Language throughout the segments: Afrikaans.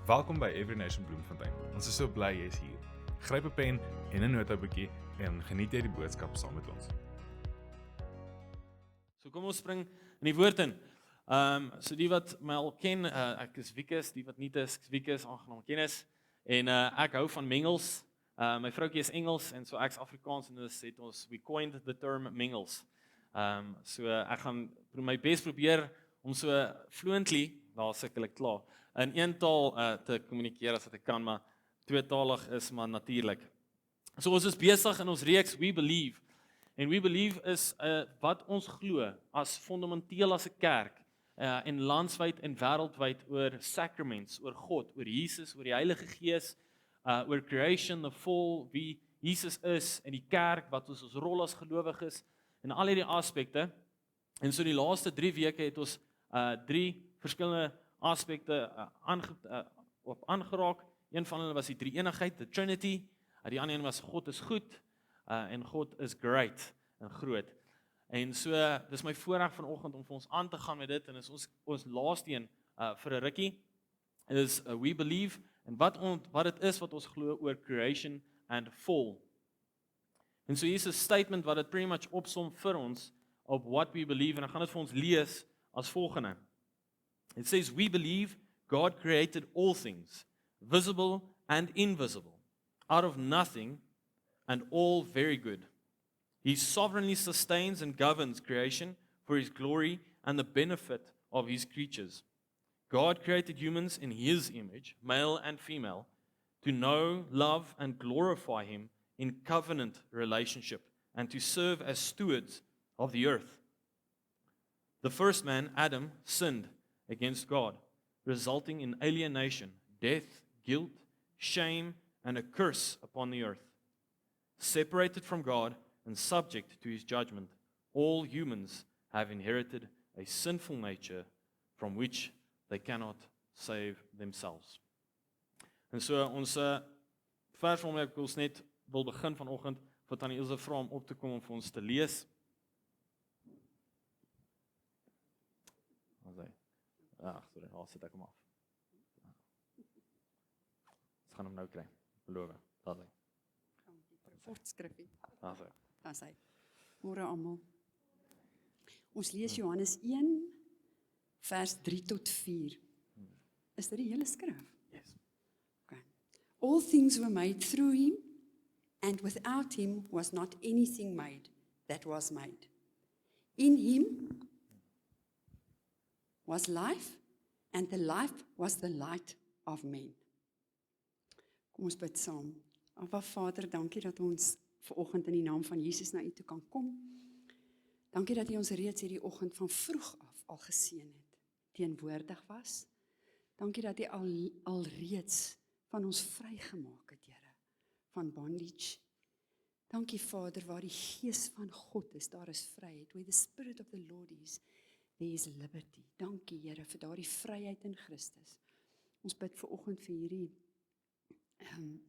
Welkom by Every Nation Bloemfontein. Ons is so bly jy is hier. Gryp 'n pen en 'n notaboekie en geniet jy die boodskap saam met ons. So kom ons spring in die woord in. So die wat my al ken, ek is Wikus, die wat nie is, ek is Wikus, aangenaam kennis. En ek hou van mengels. My vroukie is Engels en so ek's Afrikaans en dus het ons, we coined the term mengels. So ek gaan my bes probeer om so fluently, daar sukkel ek klaar, in een taal te kommunikeer as wat ek kan, maar tweetalig is maar natuurlik. So ons is besig in ons reeks We Believe. En We Believe is wat ons glo as fundamenteel as 'n kerk en landwyd en wêreldwyd oor sacraments, oor God, oor Jesus, oor die Heilige Gees, oor creation, the fall, wie Jesus is en die kerk, wat ons rol as gelowiges en al hierdie aspekte. En so die laaste 3 weke het ons 3 verskillende aspekte aangeraak. Een van hulle was die drie-eenigheid, the Trinity. Die ander een was God is goed en God is great en groot. En so dis my voorreg vanoggend om vir ons aan te gaan met dit en is ons laaste een vir 'n rukkie is We Believe en wat dit is wat ons glo oor creation and fall. En so hier is 'n statement wat dit pretty much opsom vir ons op what we believe en ek gaan dit vir ons lees as volgende. It says we believe God created all things, visible and invisible, out of nothing and all very good. He sovereignly sustains and governs creation for His glory and the benefit of His creatures. God created humans in His image, male and female, to know, love, and glorify Him in covenant relationship and to serve as stewards of the earth. The first man, Adam, sinned against God, resulting in alienation, death, guilt, shame, and a curse upon the earth. Separated from God and subject to His judgment, all humans have inherited a sinful nature from which they cannot save themselves. En so ons vers waarmee ek ons net wil begin vanoggend, wat aan Ilse vra om op te kom om vir ons te lees. Sorry, daar sit ek hom af. Ons gaan hom nou kry, beloof. Daar lê. Kort skriffie. Daar sê. Môre almal. Ons lees Johannes 1 vers 3 tot 4. Is dit die hele skrif? Yes. Okay. All things were made through Him, and without Him was not anything made that was made. In Him was life, and the life was the light of men. Kom ons bid saam. Aba Vader, dankie dat ons vanoggend in die naam van Jesus na U toe kan kom. Dankie dat U ons reeds hierdie oggend van vroeg af al geseën het, teenwoordig was. Dankie dat U alreeds van ons vrygemaak het, Here, van bondage. Dankie Vader, waar die Gees van God is, daar is vryheid. Where the Spirit of the Lord is, there is liberty. Dankie Here vir daardie vryheid in Christus. Ons bid vanoggend vir hierdie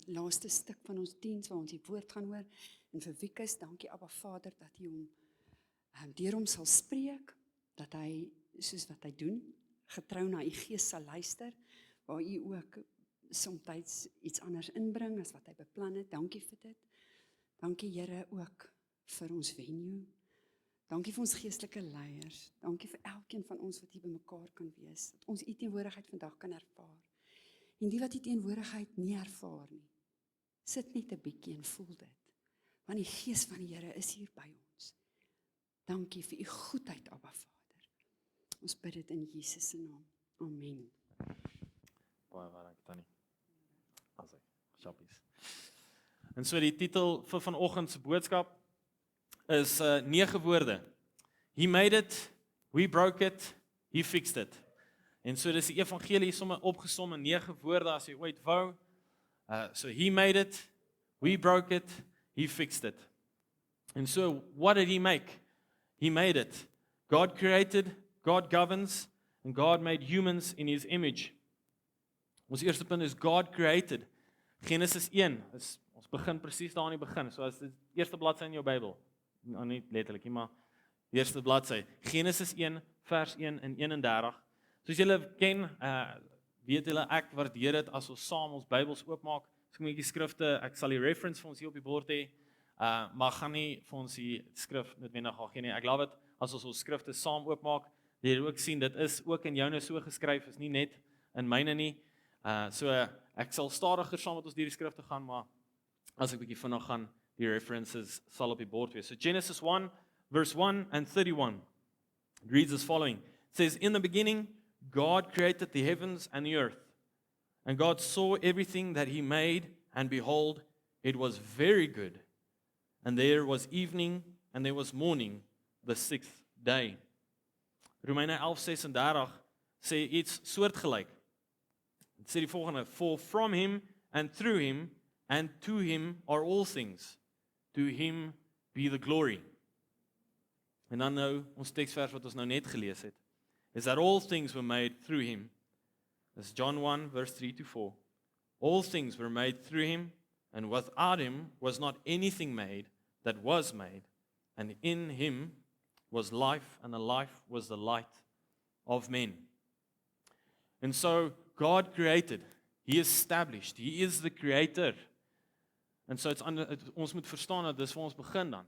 laaste stuk van ons diens waar ons die woord gaan hoor en vir Wikus, dankie Abba Vader dat U hom deur hom sal spreek, dat hy soos wat hy doen, getrou na U Gees sal luister, waar U ook soms iets anders inbring as wat hy beplan het. Dankie vir dit. Dankie Here ook vir ons venue. Dankie vir ons geestelike leiers. Dankie vir elkeen van ons wat hier bymekaar kan wees, dat ons U teenwoordigheid vandag kan ervaar. En die wat die teenwoordigheid nie ervaar nie, sit net 'n bietjie en voel dit. Want die Gees van die Here is hier by ons. Dankie vir U goedheid, Abba Vader. Ons bid dit in Jesus se naam. Amen. Baie dankie Tannie. Asai, shoppies. En so die titel vir vanoggend se boodskap is 9 woorde. He made it, we broke it, He fixed it. En so dis die evangelie sommer opgesom in 9 woorde as jy ooit wou. So He made it, we broke it, He fixed it. And so what did He make? He made it. God created, God governs, and God made humans in His image. Ons eerste punt is God created. Genesis 1, ons begin presies daar aan die begin. So as die eerste bladsy in jou Bybel, nou nie letterlik nie, maar die eerste bladsy. Genesis 1 vers 1 en 31. Soos julle ken, weet julle ek waardeer dit as ons saam ons Bybels oopmaak. As ek 'n bietjie skrifte, ek sal die reference vir ons hier op die bord hê. Maar gaan nie vir ons die skrif noodwendig gaan gee nie. Ek love dit as ons skrifte saam oopmaak. Jy ook sien dit is ook in joune so geskryf, is nie net in myne nie. So ek sal stadiger saam met ons deur die skrifte gaan, maar as ek bietjie vinnig gaan, die references sal op die bord wees. So Genesis 1 verse 1 and 31 it reads as following. It says, "In the beginning God created the heavens and the earth. And God saw everything that he made, and behold, it was very good. And there was evening, and there was morning, the sixth day." Romeine 11:36 sê iets soortgelyk. Dit sê die volgende: "For from him, and through him, and to him are all things. To him be the glory." En dan nou, ons teksvers wat ons nou net gelees het, is that all things were made through him. That's John 1, verse 3-4. All things were made through him, and without him was not anything made that was made. And in him was life, and the life was the light of men. And so God created, he established, he is the creator. And so ons moet verstaan dat dis waar ons begin dan.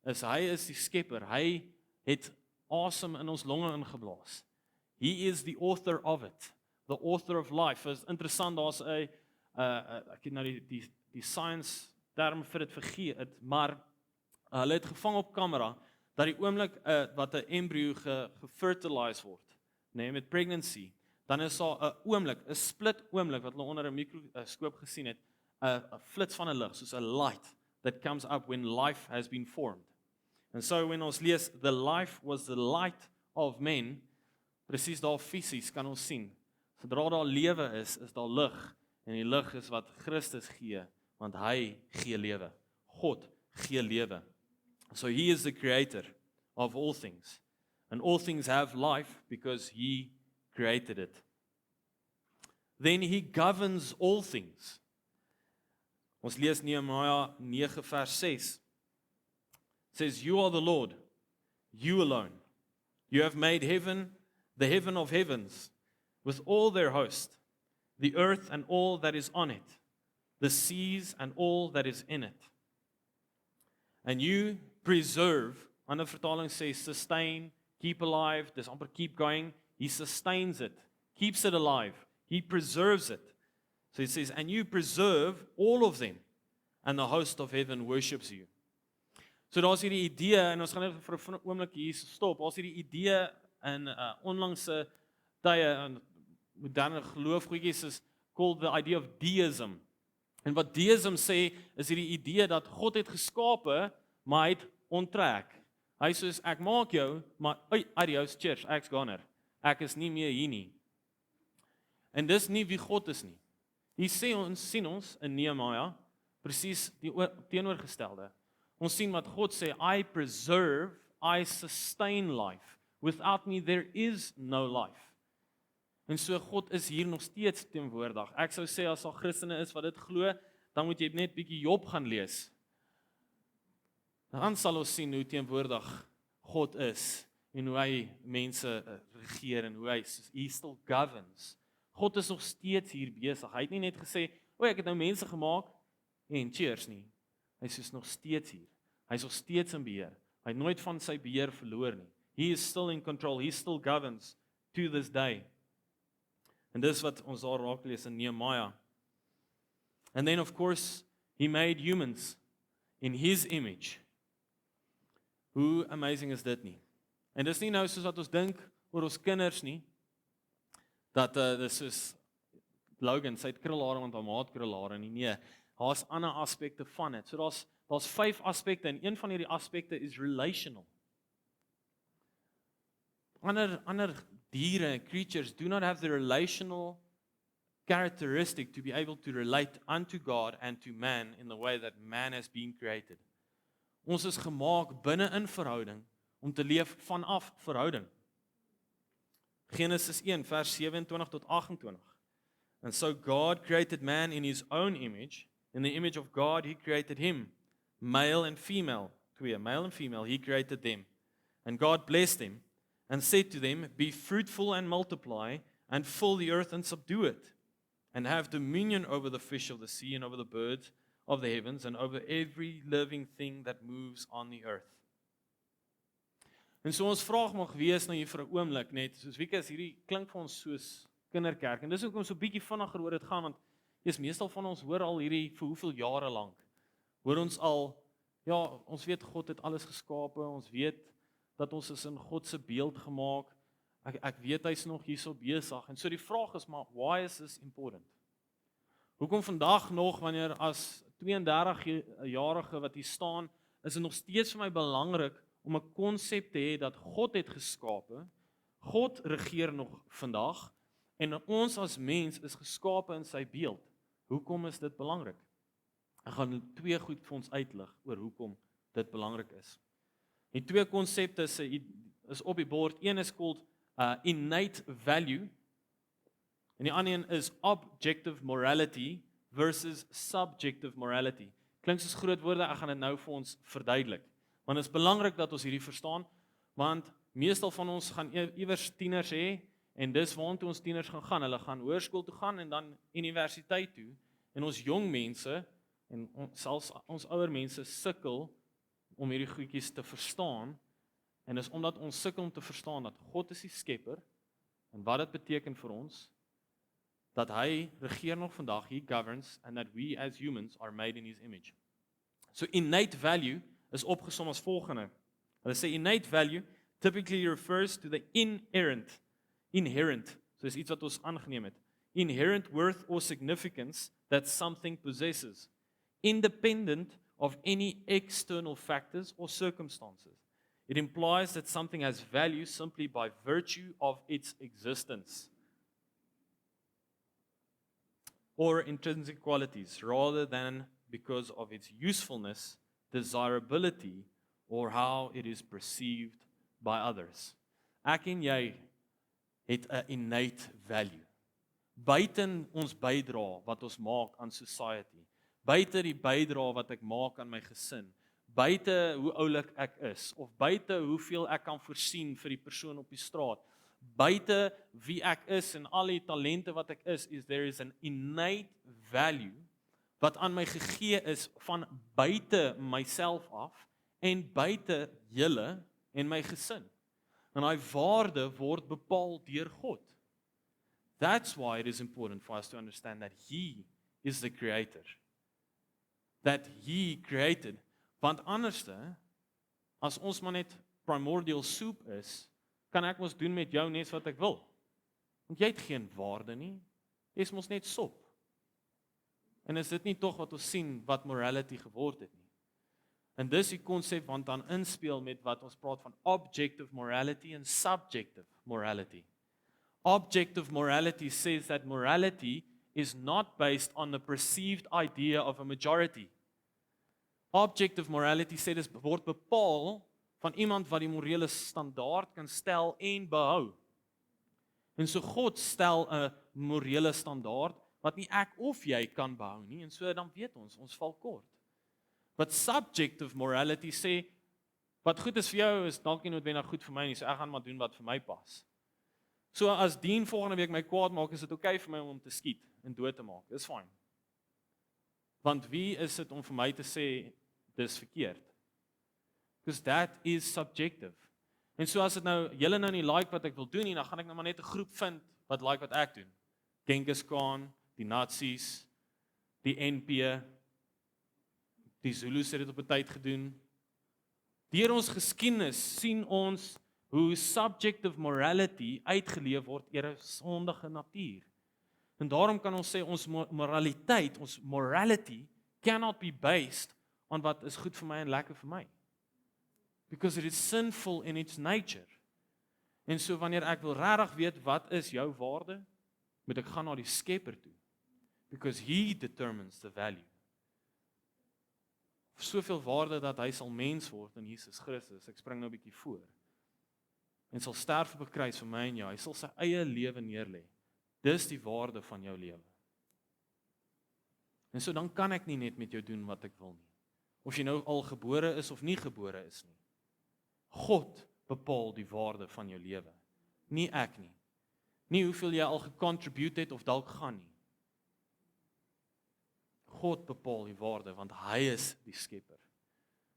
Hy is die skepper, hy het asem in ons longe ingeblaas. He is the author of it, the author of life. Is interessant, daar's ek het nou die science term vir dit vergeet, maar hulle het gevang op kamera dat die oomblik wat 'n embrio gefertilise word, nee, met pregnancy, dan is daar 'n oomblik, 'n split oomblik wat hulle onder 'n mikroskoop gesien het, 'n flits van 'n lig, soos 'n light that comes up when life has been formed. And so when ons lees, the life was the light of men, presies daar fisies kan ons sien, sodra daar lewe is daar lig, en die lig is wat Christus gee, want hy gee lewe. God gee lewe. So he is the creator of all things, and all things have life because he created it. Then he governs all things. Ons lees Nehemia 9 vers 6. It says, "You are the Lord, you alone. You have made heaven, the heaven of heavens, with all their host, the earth and all that is on it, the seas and all that is in it. And you preserve," ander vertaling sê sustain, keep alive, dis amper keep going. He sustains it, keeps it alive. He preserves it. So it says, "And you preserve all of them, and the host of heaven worships you." So daar's hierdie idee, en ons gaan net vir 'n oomblik hier stop. Daar's hierdie idee in onlangse tye in moderne geloofgoedjies is called the idea of deism. En wat deism sê is hierdie idee dat God het geskape, maar hy het onttrek. Hy sê ek maak jou, maar adios, cheers, ek's ganer. Ek is nie meer hier nie. En dis nie wie God is nie. Hier sien ons in Nehemia presies die teenoorgestelde. Ons sien wat God sê, I preserve, I sustain life. Without me there is no life. En so God is hier nog steeds teenwoordig. Ek sou sê as al Christene is wat dit glo, dan moet jy net bietjie Job gaan lees. Dan sal ons sien hoe teenwoordig God is en hoe hy mense regeer en hoe he still governs. God is nog steeds hier besig. Hy het nie net gesê, ek het nou mense gemaak en cheers nie. Hy is nog steeds hier. Hy is nog steeds in beheer. Hy het nooit van sy beheer verloor nie. He is still in control. He still governs to this day. En dis wat ons daar raak lees in Nehemia. And then of course, he made humans in his image. Hoe amazing is dit nie? En dis nie nou soos wat ons dink oor ons kinders nie, dat dis is Logan, sy het krulhare want haar ma het krulhare nie. Nee, daar's ander aspekte van dit. So daar's 5 aspekte en een van hierdie aspekte is relational. Ander diere, creatures do not have the relational characteristic to be able to relate unto God and to man in the way that man has been created. Ons is gemaak binne in verhouding om te leef vanaf verhouding. Genesis 1 vers 27 tot 28. And so God created man in his own image. In the image of God he created him. Male and female. Male and female he created them. And God blessed them and said to them, "Be fruitful and multiply and fill the earth and subdue it, and have dominion over the fish of the sea and over the birds of the heavens and over every living thing that moves on the earth. En so ons vraag mag wees nou hier vir 'n oomblik net, soos Wieke is hierdie klink vir ons soos kinderkerk. En dis hoekom so bietjie vinniger oor dit gaan, want meestal van ons hoor al hierdie vir hoeveel jare lank. Hoor ons al, ja, ons weet God het alles geskape, ons weet dat ons is in God se beeld gemaak. Ek weet hy's nog hierso besig. En so die vraag is maar, why is this important? Hoekom vandag nog, wanneer as 32-jarige wat hier staan, is dit nog steeds vir my belangrik om 'n konsep te hê dat God het geskape, God regeer nog vandag, en ons as mens is geskape in sy beeld. Hoekom is dit belangrik? Ek gaan 2 goed vir ons uitlig oor hoekom dit belangrik is. Die 2 konsepte is op die bord. Een is called innate value, en die ander een is objective morality versus subjective morality. Klink soos groot woorde, ek gaan dit nou vir ons verduidelik. Want dit is belangrik dat ons hierdie verstaan, want meestal van ons gaan iewers tieners hê, en dis waartoe ons tieners gaan. Hulle gaan hoërskool toe gaan en dan universiteit toe. En ons jong mense en selfs ons ouer mense sukkel om hierdie goedjies te verstaan. En dis omdat ons sukkel om te verstaan dat God is die skepper en wat dit beteken vir ons, dat hy regeer nog vandag, he governs, and that we as humans are made in his image. So innate value is opgesom as volgende. Hulle sê innate value typically refers to the inherent, so is iets wat ons aangeneem het, inherent worth or significance that something possesses, independent of any external factors or circumstances. It implies that something has value simply by virtue of its existence, or intrinsic qualities, rather than because of its usefulness, desirability, or how it is perceived by others. Ek en jy het 'n innate value. Buiten ons bydra wat ons maak aan society, buite die bydra wat ek maak aan my gesin, buite hoe oulik ek is, of buite hoeveel ek kan voorsien vir die persoon op die straat, buite wie ek is en al die talente wat ek is there is an innate value wat aan my gegee is van buite myself af en buite julle en my gesin. En daai waarde word bepaal deur God. That's why it is important for us to understand that He is the creator. That He created. Want anderste, as ons maar net primordial soup is, kan ek mos doen met jou net wat ek wil. Want jy het geen waarde nie. Jy is mos net sop. En is dit nie tog wat ons sien wat morality geword het nie? En dis die konsep wat dan inspeel met wat ons praat van objective morality en subjective morality. Objective morality says that morality is not based on the perceived idea of a majority. Objective morality sê dit word bepaal van iemand wat die morele standaard kan stel en behou. En so God stel 'n morele standaard wat nie ek of jy kan behou nie, en so dan weet ons val kort. But subjective morality sê, wat goed is vir jou is dalk nie noodwendig goed vir my nie, so ek gaan maar doen wat vir my pas. So as Dean volgende week my kwaad maak, is dit okay vir my om te skiet en dood te maak, dis fyn. Want wie is dit om vir my te sê, dis verkeerd? Because that is subjective. En so as dit nou, julle nou nie like wat ek wil doen nie, dan gaan ek nou maar net 'n groep vind wat like wat ek doen. Genghis Khan, die Nazis, die NP, die Zulus het dit op 'n tyd gedoen. Deur ons geskiedenis sien ons hoe subjective morality uitgeleef word deur 'n sondige natuur. En daarom kan ons sê ons moraliteit, ons morality cannot be based on wat is goed vir my en lekker vir my. Because it is sinful in its nature. En so wanneer ek wil regtig weet wat is jou waarde, moet ek gaan na die Skepper toe. Because he determines the value. Soveel waarde dat hy sal mens word in Jesus Christus. Ek spring nou 'n bietjie voor. En sal sterf op 'n kruis vir my en jou. Hy sal sy eie lewe neerlê. Dis die waarde van jou lewe. En so dan kan ek nie net met jou doen wat ek wil nie. Of jy nou al gebore is of nie gebore is nie. God bepaal die waarde van jou lewe, nie ek nie. Nie hoeveel jy al gecontribute het of dalk gaan nie. God bepaal die waarde, want hy is die skepper.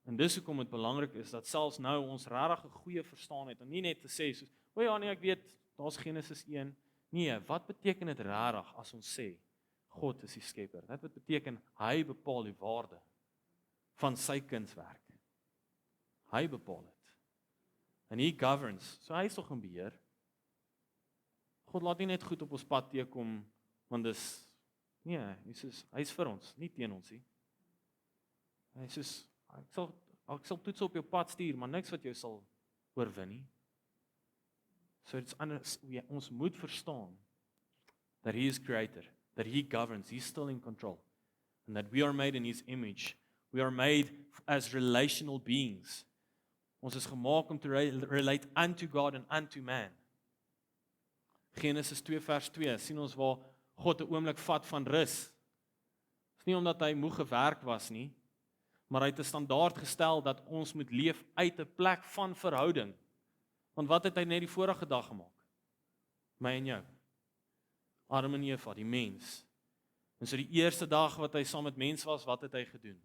En dis hoekom dit belangrik is, dat selfs nou ons regtig 'n goeie verstaan het, en nie net te sê, soos, o ja nee, ek weet, daar's Genesis 1. Nee, wat beteken dit regtig as ons sê, God is die skepper? Dit beteken, hy bepaal die waarde van sy kunswerk. Hy bepaal dit. En he governs, so hy is tog in beheer. God laat nie net goed op ons pad teekom, want dis, nee, hy is vir ons, nie teen ons nie. Hy sê, ek sal toets op jou pad stuur, maar niks wat jou sal oorwin nie. So it's anders, ons moet verstaan, that he is creator, that he governs, he's still in control, and that we are made in his image. We are made as relational beings. Ons is gemaak om te relate unto God and unto man. Genesis 2 vers 2, sien ons waar God 'n oomblik vat van rus. Dis nie omdat hy moeg gewerk was nie, maar hy het 'n standaard gestel dat ons moet leef uit 'n plek van verhouding. Want wat het hy net die vorige dag gemaak? My en jou. Adam en Eva, die mens. En so die eerste dag wat hy saam met mens was, wat het hy gedoen?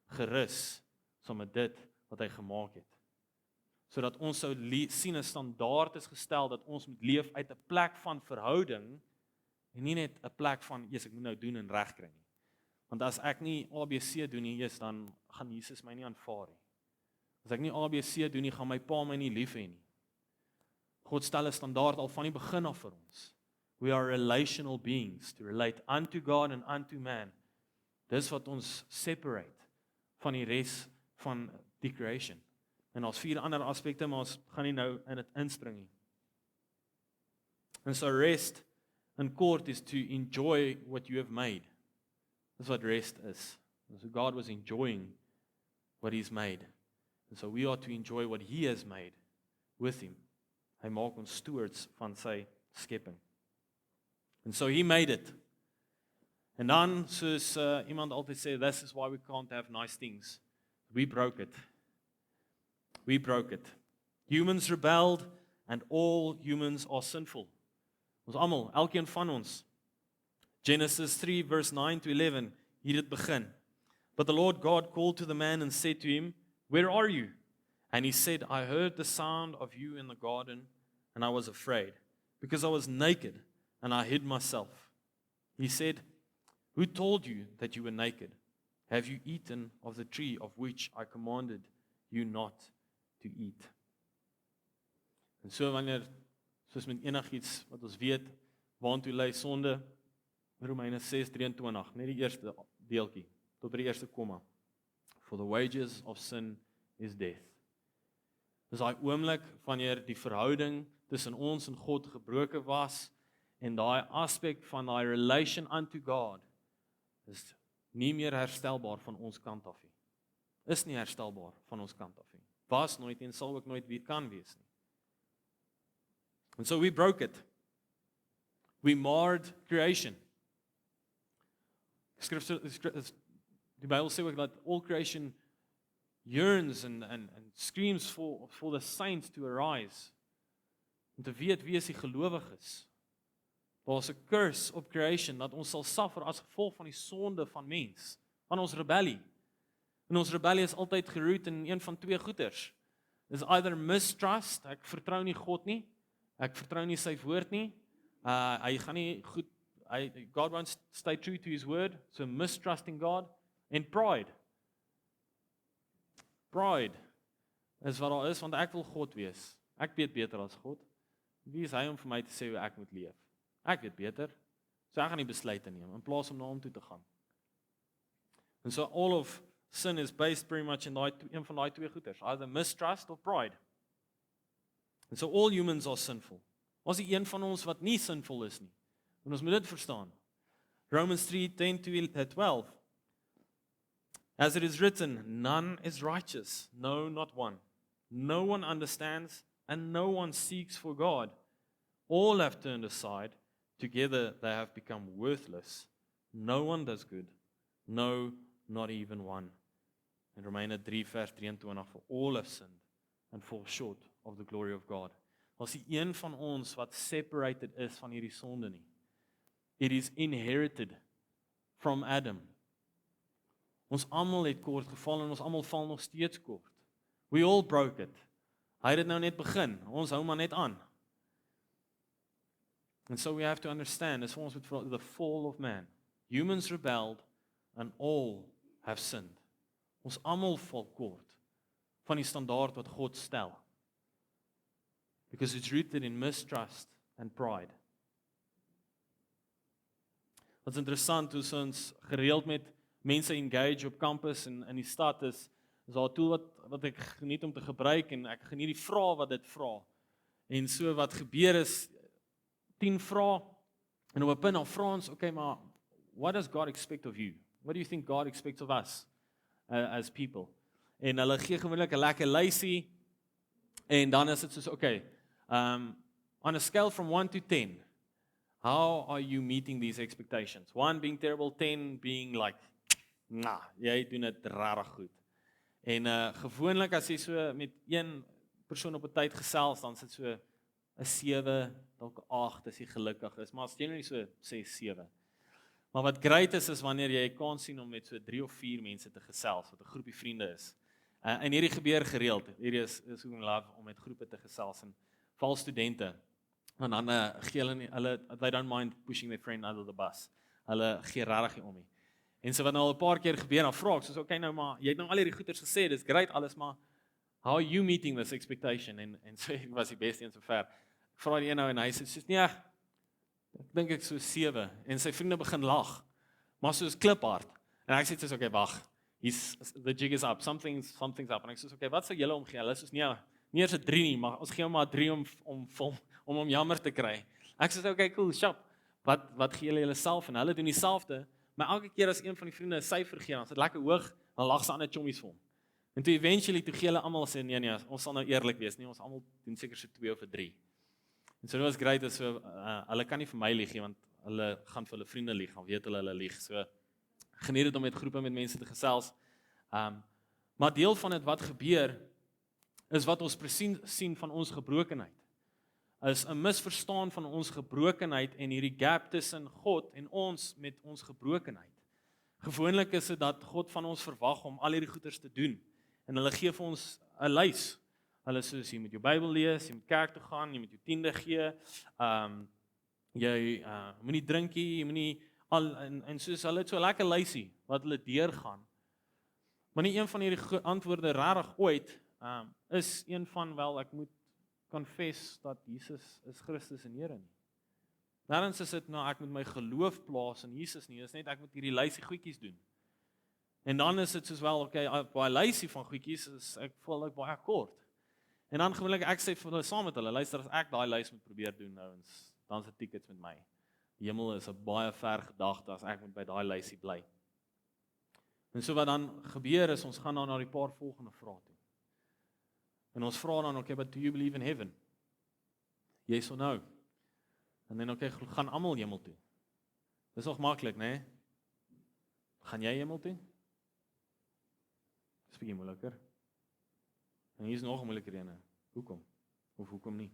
Gerus saam met dit wat hy gemaak het. Sodat ons sou sien 'n standaard is gestel dat ons moet leef uit 'n plek van verhouding en nie net 'n plek van ek moet nou doen en regkry nie. Want as ek nie ABC doen nie, dan gaan Jesus my nie aanvaar nie. As ek nie ABC doen nie, gaan my pa my nie lief hê nie. God stel 'n standaard al van die begin af vir ons. We are relational beings to relate unto God and unto man. Dis wat ons separate van die res van die creation. En ons 4 ander aspekte, maar ons gaan nie nou in dit inspring nie. En so rest in kort is to enjoy what you have made. Dis wat rest is. So God was enjoying what he's made. And so we are to enjoy what he has made with him. Hy maak ons stewards van sy skepping. And so he made it. En dan, soos iemand altyd sê, this is why we can't have nice things. We broke it. We broke it. Humans rebelled and all humans are sinful. Ons almal, elkeen van ons. Genesis 3 verse 9 to 11, hier het begin. But the Lord God called to the man and said to him, "Where are you?" And he said, "I heard the sound of you in the garden, and I was afraid, because I was naked, and I hid myself." He said, "Who told you that you were naked? Have you eaten of the tree of which I commanded you not to eat?" En so wanneer, soos met enigiets wat ons weet, waantoe lei sonde, Romeine 6:23, net die eerste deeltjie, tot by die eerste komma. For the wages of sin is death. Dis daai oomblik wanneer die verhouding tussen ons en God gebroken was, en daai aspek van daai relation unto God is nie meer herstelbaar van ons kant af nie. Is nie herstelbaar van ons kant af nie. Was nooit en sal ook nooit weer kan wees nie. And so we broke it. We marred creation. Die Bybel sê ook dat all creation yearns and screams for the saints to arise. Om te weet wie is die gelowiges. Daar's 'n curse op creation dat ons sal suffer as gevolg van die sonde van mens, van ons rebellie. En ons rebellie is altyd geroot in een van 2 goeters. Is either mistrust, ek vertrou nie God nie, ek vertrou nie sy woord nie. Hy gaan nie goed, God won't stay true to his word, so mistrusting God, and pride. Pride is wat daar is, want ek wil God wees. Ek weet beter as God. Wie is hy om vir my te sê hoe ek moet leef? Ek weet beter. So ek gaan nie besluite neem, in plaas om na hom toe te gaan. And so all of sin is based very much in een van daai 2 goeters, either mistrust or pride. And so all humans are sinful. Ons is een van ons wat nie sinvol is nie. En ons moet dit verstaan. Romans 3:10-12. As it is written, none is righteous, no, not one. No one understands, and no one seeks for God. All have turned aside, together they have become worthless. No one does good, no, not even one. In Romeine 3 vers 23, for all have sinned and fall short of the glory of God. Was die een van ons wat separated is van hierdie sonde nie. It is inherited from Adam. Ons almal het kort geval en ons almal val nog steeds kort. We all broke it. Hy het dit nou net begin, ons hou maar net aan. And so we have to understand, as ons met the fall of man, humans rebelled and all have sinned. Ons almal val kort van die standaard wat God stel. Because it's rooted in mistrust and pride. Wat interessant is, ons gereeld met mense engage op campus en in die stad is daar 'n tool wat ek geniet om te gebruik en ek geniet die vrae wat dit vra. En so wat gebeur is 10 vrae en op 'n punt dan vra ons, okay, maar what does God expect of you? What do you think God expects of us as people? En hulle gee gewoonlik 'n lekker lysie en dan is dit soos, okay, on a scale from 1 to 10, how are you meeting these expectations? 1 being terrible, 10 being like, nah, jy doen dit regtig goed. En gewoonlik as jy so met een persoon op 'n tyd gesels, dan is dit so 'n 7, dalk 'n 8 as jy gelukkig is, maar as jy nie so 6, 7. Maar wat great is wanneer jy 'n kans sien om met so 3 of 4 mense te gesels, wat 'n groepie vriende is. En hierdie gebeur gereeld. Hierdie is hoe ek love om met groepe te gesels en val studente. En dan gee hulle they don't mind pushing their friend under the bus. Hulle gee regtig nie om nie. En so wat nou al 'n paar keer gebeur, dan vra ek soos, okay, nou maar jy het nou al hierdie goeters gesê, dis great alles, maar how are you meeting this expectation? En so ek was die beste een sover. Ek vra die een nou en hy sê soos, nee, ek dink ek so 7 en sy vriende begin lag. Maar soos kliphard. En ek sê soos, okay, wag. The jig is up. Something's up. En ek sê, okay, wat sou julle omgee? Hulle sê, nee, nie eers 'n 3 nie, maar ons gee hom maar 3 om hom jammer te kry. Ek sê, okay, cool, sharp. Wat gee julle self? En hulle doen dieselfde, maar elke keer as een van die vriende 'n syfer gee, dan is dit lekker hoog, dan lag se ander chommies vir hom. En toe eventually toe gee hulle almal sê, nee, ons sal nou eerlik wees, nie, ons almal doen seker so 2 of 'n 3. En so dit was great, is so hulle kan nie vir my lieg nie, want hulle gaan vir hulle vriende lieg, dan weet hulle lieg. So geniet dit om met groepe met mense te gesels. Maar deel van dit wat gebeur is wat ons presies sien van ons gebrokenheid. Is 'n misverstaan van ons gebrokenheid en hierdie gap tussen God en ons met ons gebrokenheid. Gewoonlik is dit dat God van ons verwag om al hierdie goeders te doen. En hulle gee vir ons 'n lys. Hulle sê jy moet jou Bybel lees, jy moet kerk toe gaan, jy moet jou tiende gee. Jy moenie drink nie, jy moenie al en soos hulle het so 'n lekker lysie wat hulle deurgaan. Maar nie een van hierdie antwoorde regtig ooit is een van wel ek moet confess dat Jesus is Christus en Here nie. Daarens is dit nou ek moet my geloof plaas in Jesus nie, dis net ek moet hierdie lysie goedjies doen. En dan is dit soos wel okay, baie lysie van goedjies is ek voel ek baie kort. En dan gewoonlik ek sê vir hulle saam met hulle, luister as ek daai lys moet probeer doen nou ens dan se tickets met my. Die hemel is 'n baie ver gedagte as ek moet by daai lysie bly. En so wat dan gebeur is ons gaan dan na die paar volgende vrae toe. En ons vra dan okay, but do you believe in heaven? Yes or no? En dan okay, gaan almal hemel toe. Dis nog maklik, né? Nee? Gaan jy hemel toe? Dis bietjie moeiliker. En hier is nog 'n moeiliker een. Hoekom? Of hoekom nie?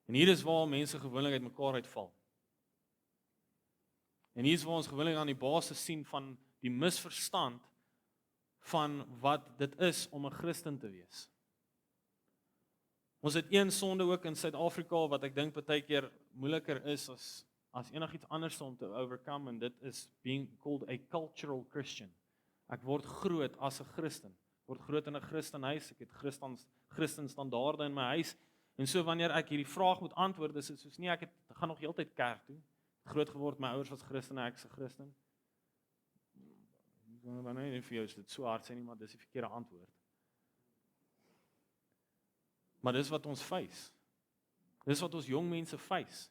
En hier is waar mense gewoonlik uit mekaar uitval. En hier is waar ons gewoonlik aan die basis sien van die misverstand van wat dit is om 'n Christen te wees. Ons het een sonde ook in Suid-Afrika wat ek dink baie keer moeiliker is as enigiets anders om te overcome en dit is being called a cultural Christian. Ek word groot as 'n Christen. Word groot in 'n Christenhuis, ek het Christen standaarde in my huis. En so wanneer ek hierdie vraag moet antwoord, is dit soos nie ek gaan nog heeltyd kerk toe. Groot geword, my ouers was Christene, ek is 'n Christen. Dan nie vir jou is dit so hard sê nie, maar dis die verkeerde antwoord. Maar dis wat ons face. Dis wat ons jong mense face.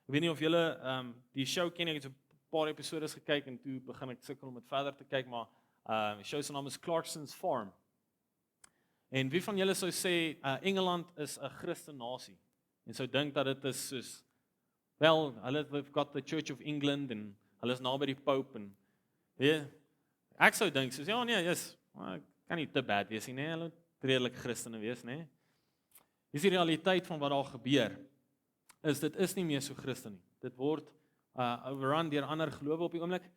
Ek weet nie of julle die show ken, ek het so 'n paar episodes gekyk en toe begin ek sukkel om dit verder te kyk, maar die show se naam is Clarkson's Farm. En wie van julle sou sê Engeland is 'n Christen nasie en sou dink dat dit is soos wel, we've got the Church of England en hulle is naby die Pope en ek sou dink soos ja nee, yes, kan nie te bad wees nie, hulle moet redelik Christene wees, nê? Dis die realiteit van wat daar gebeur. Dit is nie meer so Christen nie. Dit word overrun deur ander gelowe op die oomblik.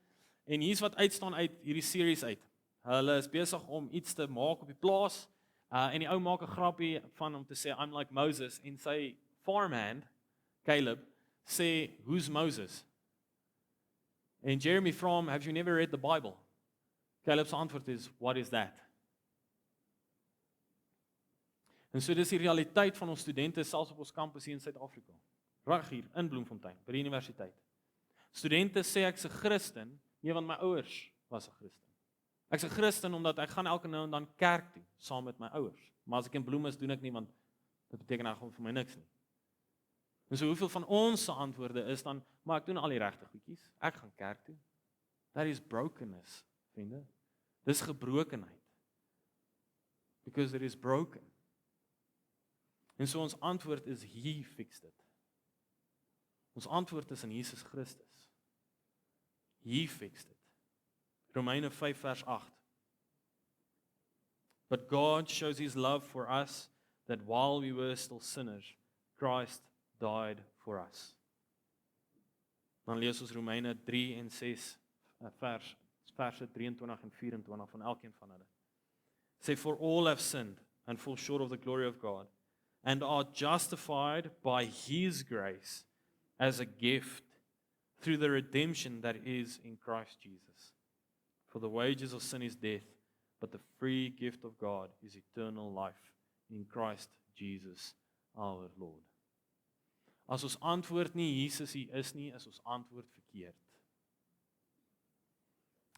En hier's wat uitstaan uit hierdie series uit. Hulle is besig om iets te maak op die plaas. En die ou maak 'n grappie van om te sê I'm like Moses en sy farmhand Caleb sê who's Moses? En Jeremy from have you never read the Bible? Caleb's antwoord is what is that? En so dis die realiteit van ons studente selfs op ons kampus hier in Suid-Afrika. Reg hier in Bloemfontein by die universiteit. Studente sê ek's 'n Christen, nie want my ouers was 'n Christen. Ek's 'n Christen omdat ek gaan elke nou en dan kerk toe saam met my ouers. Maar as ek in Bloem is, doen ek nie want dit beteken ek gaan vir my niks nie. En so hoeveel van ons se antwoorde is dan, maar ek doen al die regte goedjies. Ek gaan kerk toe. That is brokenness, vriende. Dis gebrokenheid. Because it is broken. En so ons antwoord is He fixed it. Ons antwoord is in Jesus Christus. He fixed it. Romeine 5 vers 8. But God shows His love for us, that while we were still sinners, Christ died for us. Dan lees ons Romeine 3 en 6 verse 23 en 24 van elkeen van hulle. Say, for all have sinned and fall short of the glory of God, and are justified by His grace as a gift through the redemption that is in Christ Jesus. For the wages of sin is death, but the free gift of God is eternal life in Christ Jesus our Lord. As ons antwoord nie Jesus hier is nie, is ons antwoord verkeerd.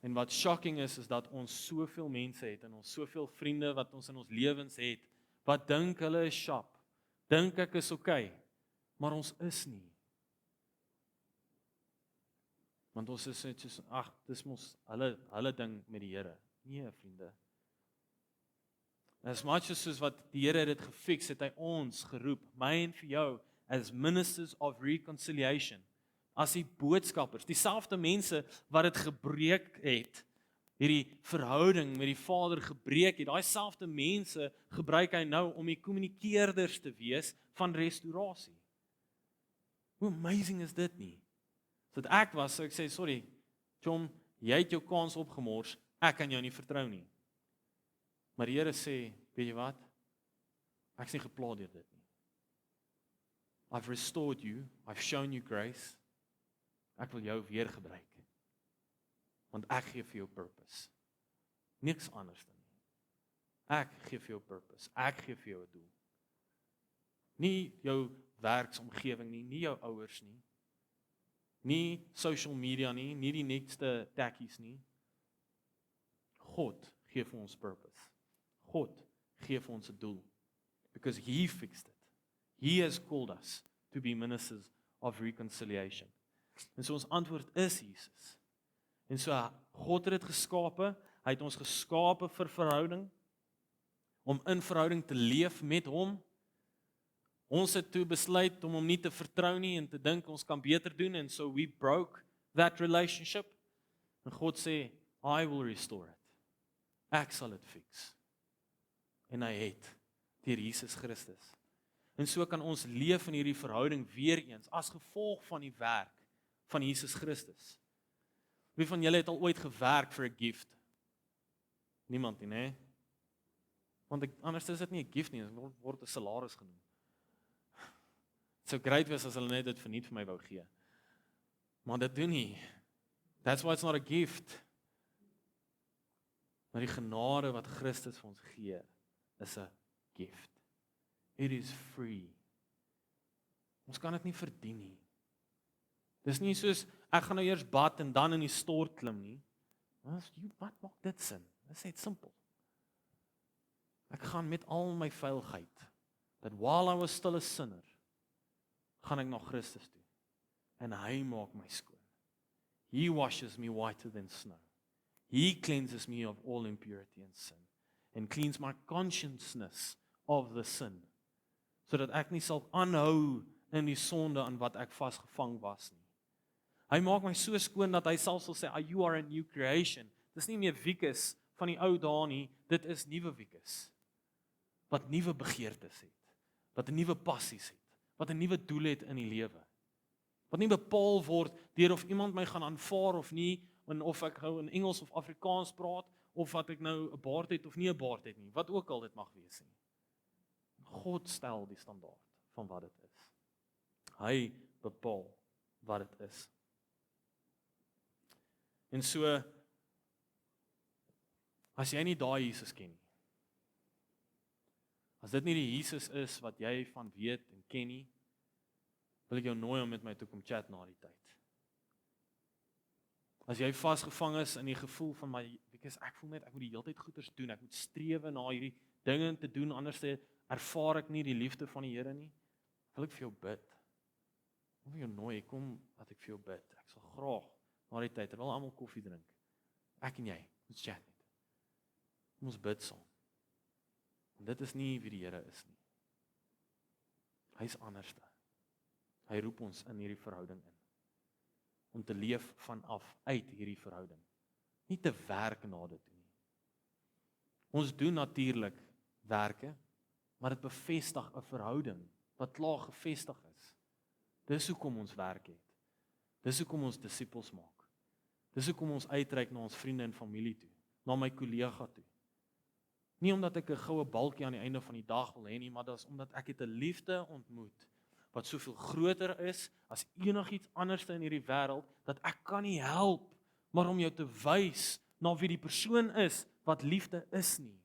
En wat shocking is dat ons soveel mense het en ons soveel vriende wat ons in ons lewens het, wat dink hulle is sharp, dink ek is okay, maar ons is nie. Want ons is net soos, dis mos hulle ding met die Here. Nee, vriende. As much as soos wat die Here dit gefix het, hy ons geroep, my en vir jou, as ministers of reconciliation, as die boodskappers, dieselfde mense wat dit gebreek het, hierdie verhouding met die Vader gebreek het, daai selfde mense gebruik hy nou om die kommunikeerders te wees van restaurasie. Hoe amazing is dit nie? So dat ek was, so ek sê, sorry, Tom, jy het jou kans opgemors, ek kan jou nie vertrou nie. Maar die Here sê, weet jy wat? Ek is nie gepla deur dit nie. I've restored you, I've shown you grace. Ek wil jou weer gebruik. Want ek gee vir jou purpose. Niks anders dan nie. Ek gee vir jou purpose. Ek gee vir jou 'n doel. Nie jou werksomgewing nie, nie jou ouers nie. Nie social media nie, nie die nekste tekkies nie. God gee vir ons purpose. God gee vir ons 'n doel. Because He fixed it. He has called us to be ministers of reconciliation. En so ons antwoord is Jesus. En so God het dit geskape, hy het ons geskape vir verhouding, om in verhouding te leef met hom. Ons het toe besluit om hom nie te vertrou nie en te dink ons kan beter doen, and so we broke that relationship. En God sê, I will restore it. Ek sal dit fix. En hy het, deur Jesus Christus. En so kan ons leef in hierdie verhouding weer eens, as gevolg van die werk van Jesus Christus. Wie van julle het al ooit gewerk vir 'n gift? Niemand nie, né? Want anders is dit nie 'n gift nie, dit word 'n salaris genoem. Dit sou great wees as hulle net dit verniet vir my wou gee. Maar dit doen nie. That's why it's not a gift. Maar die genade wat Christus vir ons gee, is 'n gift. It is free. Ons kan dit nie verdien nie. Dis nie soos, ek gaan nou eers bad en dan in die stort klim nie. Wat maak dit sin? Dit is net simpel. Ek gaan met al my vuilheid, that while I was still a sinner, gaan ek na Christus toe. En hy maak my skoon. He washes me whiter than snow. He cleanses me of all impurity and sin. And cleans my consciousness of the sin. Sodat ek nie sal aanhou in die sonde aan wat ek vasgevang was nie. Hy maak my so skoon dat hy selfs sal sê, you are a new creation. Dis nie meer Wikus van die ou dae nie, dit is nuwe Wikus. Wat nuwe begeertes het. wat 'n nuwe passies het, wat 'n nuwe doel het in die lewe. Wat nie bepaal word deur of iemand my gaan aanvaar of nie, en of ek nou in Engels of Afrikaans praat, of wat ek nou 'n baard het of nie 'n baard het nie, wat ook al dit mag wees nie. God stel die standaard van wat dit is. Hy bepaal wat dit is. En so, as jy nie daai Jesus ken nie, as dit nie die Jesus is wat jy van weet en ken nie, wil ek jou nooi om met my te kom chat na die tyd. As jy vasgevang is in die gevoel van ek voel net, ek moet die hele tyd goeders doen, ek moet strewe na hierdie dinge te doen, anders ervaar ek nie die liefde van die Here nie, wil ek vir jou bid. Ek wil jou nooi, kom dat ek vir jou bid. Ek sal graag na die tyd, terwyl almal koffie drink, ek en jy, ons chat net. Kom ons bid saam. En dit is nie wie die Here is nie. Hy is anderste. Hy roep ons in hierdie verhouding in. Om te leef vanaf uit hierdie verhouding. Nie te werk na dit nie. Ons doen natuurlik werke, maar dit bevestig 'n verhouding wat klaar gevestig is. Dis hoekom ons werk het. Dis hoekom ons disippels maak. Dis hoekom ons uitreik na ons vriende en familie toe, na my kollega toe. Nie omdat ek 'n goue balkie aan die einde van die dag wil hê nie, maar dis omdat ek het 'n liefde ontmoet wat soveel groter is as enigiets anderste in hierdie wêreld, dat ek kan nie help maar om jou te wys na wie die persoon is wat liefde is nie.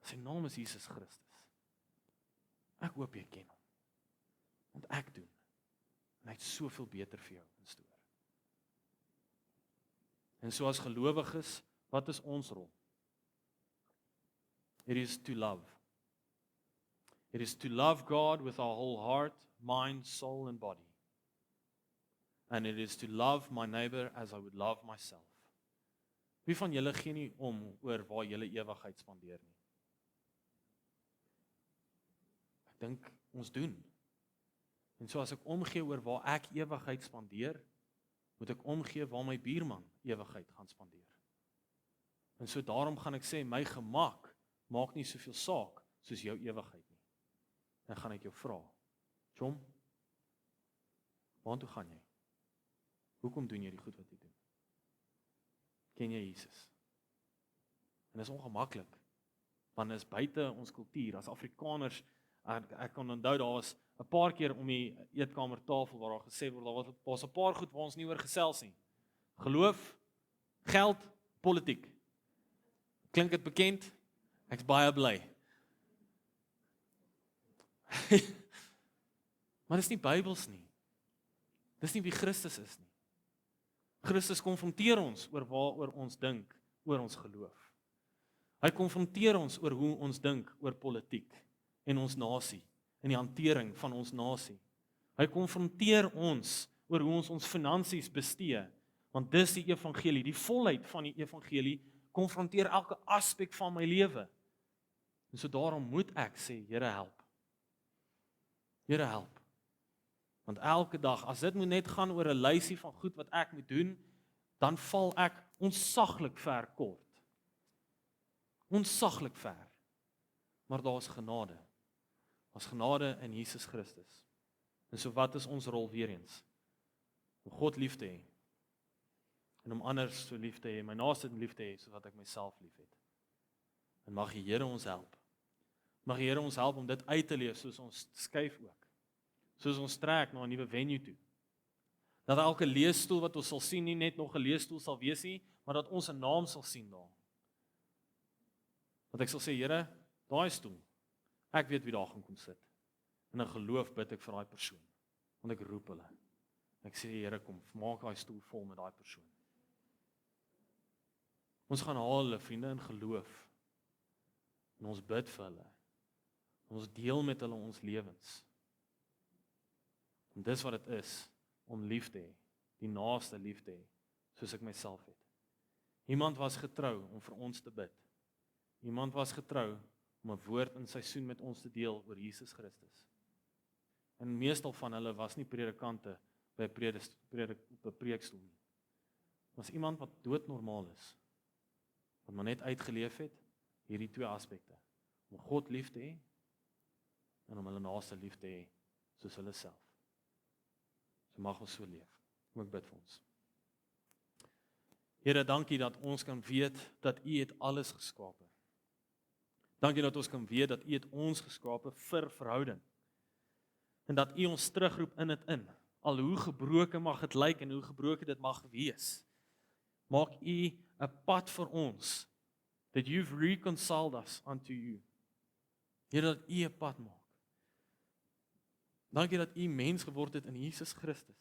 Sy naam is Jesus Christus. Ek hoop jy ken hom. Want ek doen. En hy het soveel beter vir jou in store. En so as gelowiges, wat is ons rol? It is to love. It is to love God with our whole heart, mind, soul and body. And it is to love my neighbor as I would love myself. Wie van julle gee nie om oor waar julle ewigheid spandeer nie? Ek dink ons doen. En so as ek omgee oor waar ek ewigheid spandeer, moet ek omgee waar my buurman ewigheid gaan spandeer. En so daarom gaan ek sê, my gemak maak nie soveel saak soos jou ewigheid nie. Dan gaan ek jou vra, Chom, waartoe gaan jy? Hoekom doen jy die goed wat jy doen? Ken jy Jesus? En dit is ongemaklik, want dit is buite ons kultuur, as Afrikaners, ek kan onthou, daar was 'n paar keer om die eetkamertafel waar daar gesê word, daar was 'n paar goed waar ons nie oor gesels nie. Geloof, geld, politiek. Klink dit bekend? Ek's baie bly. Maar dis nie Bybels nie. Dis nie wie Christus is nie. Christus konfronteer ons oor waaroor ons dink, oor ons geloof. Hy konfronteer ons oor hoe ons dink oor politiek en ons nasie, en die hantering van ons nasie. Hy konfronteer ons oor hoe ons finansies bestee, want dis die evangelie, die volheid van die evangelie, konfronteer elke aspek van my lewe. En so daarom moet ek sê, Here help. Here help. Want elke dag, as dit moet net gaan oor 'n lysie van goed wat ek moet doen, dan val ek onsaglik ver kort. Onsaglik ver. Maar daar's genade. Daar's genade in Jesus Christus. En so wat is ons rol weer eens? Om God lief te hê. En om anders so lief te hê, my naaste lief te hê, soos wat ek myself liefhet. En mag die Here ons help. Mag die Here ons help om dit uit te leef, soos ons skuif ook. Soos ons trek na 'n nuwe venue toe. Dat elke leesstoel wat ons sal sien, nie net nog 'n leesstoel sal wees nie, maar dat ons 'n naam sal sien daar. Dat ek sal sê, Here, daai stoel, ek weet wie daar gaan kom sit. En in geloof bid ek vir daai persoon, want ek roep hulle. Ek sê, Here, kom, maak daai stoel vol met daai persoon. Ons gaan haal hulle vriende in geloof, en ons bid vir hulle. Ons deel met hulle ons lewens. En dis wat dit is, om lief te hê, die naaste lief te hê, soos ek myself het. Iemand was getrou om vir ons te bid. Iemand was getrou om 'n woord in seisoen met ons te deel oor Jesus Christus. En meestal van hulle was nie predikante by 'n preekstoel nie. Was iemand wat doodnormaal is, wat maar net uitgeleef het, hierdie twee aspekte, om God lief te hê, en om hulle naaste lief te hê soos hulle self. So mag ons so leef. Kom ek bid vir ons. Here, dankie dat ons kan weet dat U het alles geskape. Dankie dat ons kan weet dat U het ons geskape vir verhouding. En dat U ons terugroep in dit in. Al hoe gebroken mag dit lyk en hoe gebroken dit mag wees. Maak U 'n pad vir ons. That you've reconciled us unto you. Here, dat U 'n pad maak. Dankie dat U mens geword het in Jesus Christus.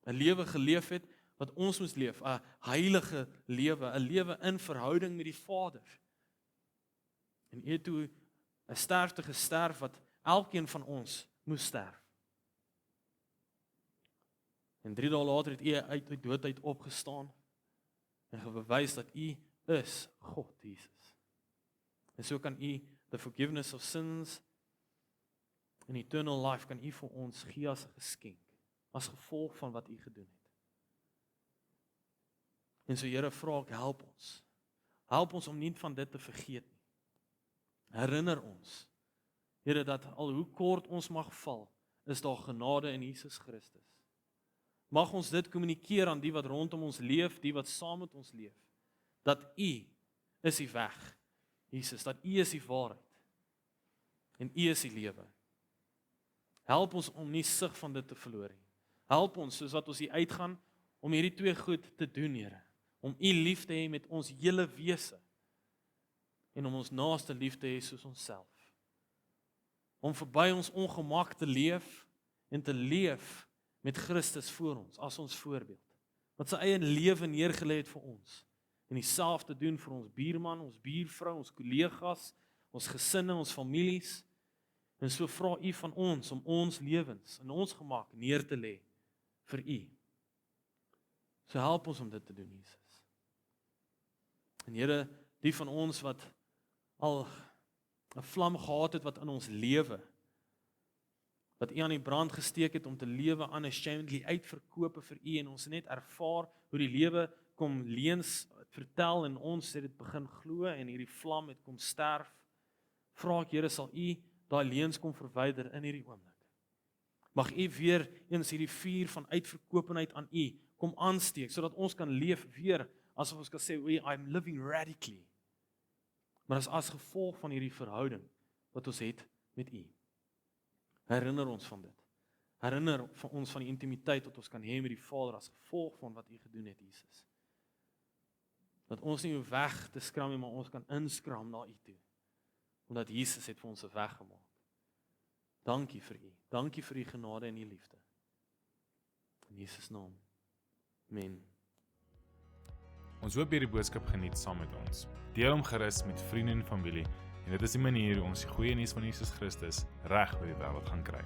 'n lewe geleef het wat ons moes leef, 'n heilige lewe, 'n lewe in verhouding met die Vader. En U het toe 'n sterfte gesterf wat elkeen van ons moes sterf. En 3 dae later het U uit die dood uit opgestaan en bewys dat U is God, Jesus. En so kan U the forgiveness of sins en eternal life kan U vir ons gee as 'n geskenk, as gevolg van wat U gedoen het. En so Here, vra ek, help ons. Help ons om nie van dit te vergeet nie. Herinner ons, Here, dat al hoe kort ons mag val, is daar genade in Jesus Christus. Mag ons dit kommunikeer aan die wat rondom ons leef, die wat saam met ons leef, dat U is die weg, Jesus, dat U is die waarheid, en U is die lewe. Help ons om nie sig van dit te verloor nie. Help ons, soos wat ons hier uitgaan, om hierdie 2 goed te doen, Here. Om U lief te hê met ons hele wese, en om ons naaste lief te hê soos onsself. Om verby ons ongemak te leef, en te leef met Christus voor ons, as ons voorbeeld. Wat sy eie lewe neergelê het vir ons, en dieselfde doen vir ons buurman, ons buurvrou, ons kollegas, ons gesinne, ons families, en so vra U van ons, om ons lewens, in ons gemak neer te lê, vir U. So help ons om dit te doen, Jesus. En Here, die van ons wat al 'n vlam gehad het wat in ons lewe, wat U aan die brand gesteek het om te lewe unashamedly uitverkope vir U, en ons net ervaar hoe die lewe kom leuns vertel en ons het dit begin glo en hierdie vlam het kom sterf. Vra ek, Here, sal U daai leuns kom verwyder in hierdie oomblik. Mag U weer eens hierdie vuur van uitverkopenheid aan U kom aansteek, sodat ons kan leef weer, asof ons kan sê, I'm living radically. Maar as gevolg van hierdie verhouding wat ons het met U. Herinner ons van dit. Herinner van ons van die intimiteit wat ons kan hê met die Vader as gevolg van wat U gedoen het, Jesus. Dat ons nie hoef weg te skram nie, maar ons kan inskram na U toe. Omdat Jesus het vir ons 'n weg gemaak. Dankie vir U. Dankie vir U genade en U liefde. In Jesus naam. Amen. Ons hoop hierdie boodskap geniet saam met ons. Deel hom gerus met vriende en familie, en dit is die manier hoe ons die goeie nuus van Jesus Christus reg oor die wêreld gaan kry.